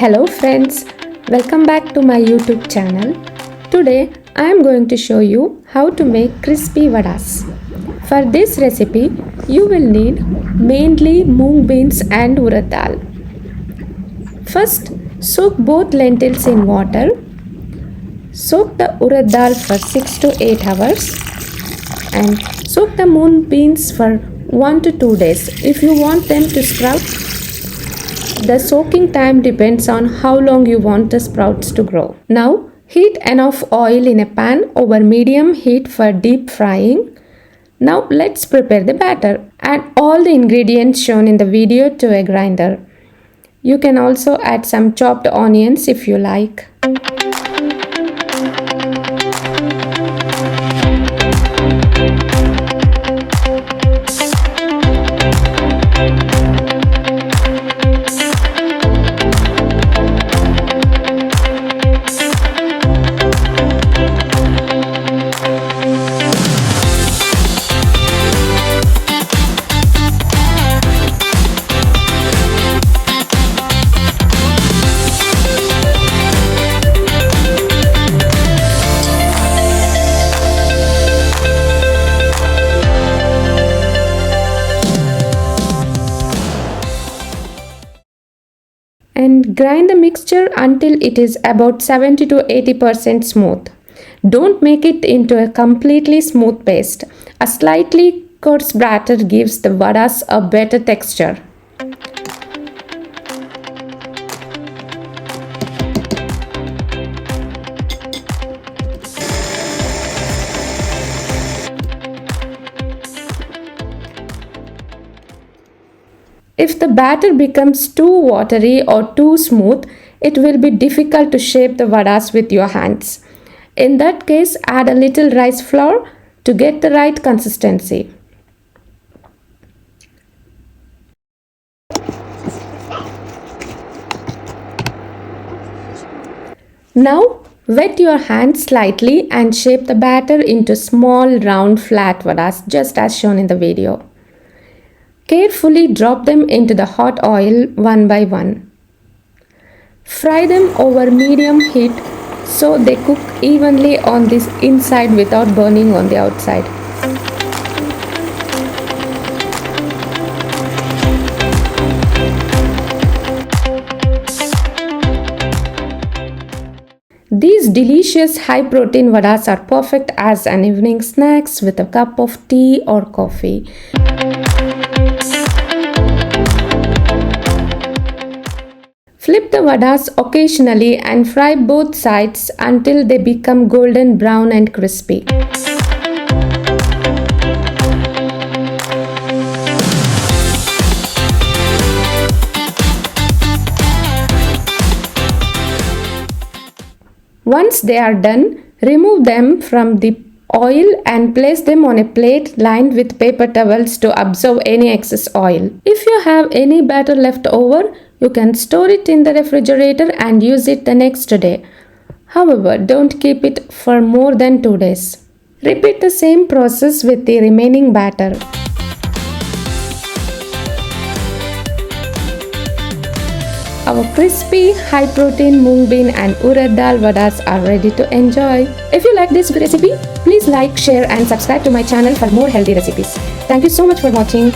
Hello friends, welcome back to my YouTube channel. Today I am going to show you how to make crispy vadas. For this recipe, you will need mainly mung beans and urad dal. First, soak both lentils in water. Soak the urad dal for 6 to 8 hours and soak the mung beans for 1 to 2 days. If you want them to sprout, the soaking time depends on how long you want the sprouts to grow. Now, heat enough oil in a pan over medium heat for deep frying. Now, let's prepare the batter. Add all the ingredients shown in the video to a grinder. You can also add some chopped onions if you like. And grind the mixture until it is about 70 to 80% smooth. Don't make it into a completely smooth paste. A slightly coarse batter gives the vadas a better texture. If the batter becomes too watery or too smooth, it will be difficult to shape the vadas with your hands. In that case, add a little rice flour to get the right consistency. Now, wet your hands slightly and shape the batter into small round flat vadas just as shown in the video. Carefully drop them into the hot oil one by one. Fry them over medium heat so they cook evenly on the inside without burning on the outside. These delicious high-protein vadas are perfect as an evening snacks with a cup of tea or coffee. Flip the vadas occasionally and fry both sides until they become golden brown and crispy. Once they are done, remove them from the oil and place them on a plate lined with paper towels to absorb any excess oil. If you have any batter left over, you can store it in the refrigerator and use it the next day. However, don't keep it for more than 2 days. Repeat the same process with the remaining batter. Our crispy, high-protein mung bean and urad dal vadas are ready to enjoy. If you like this recipe, please like, share and subscribe to my channel for more healthy recipes. Thank you so much for watching.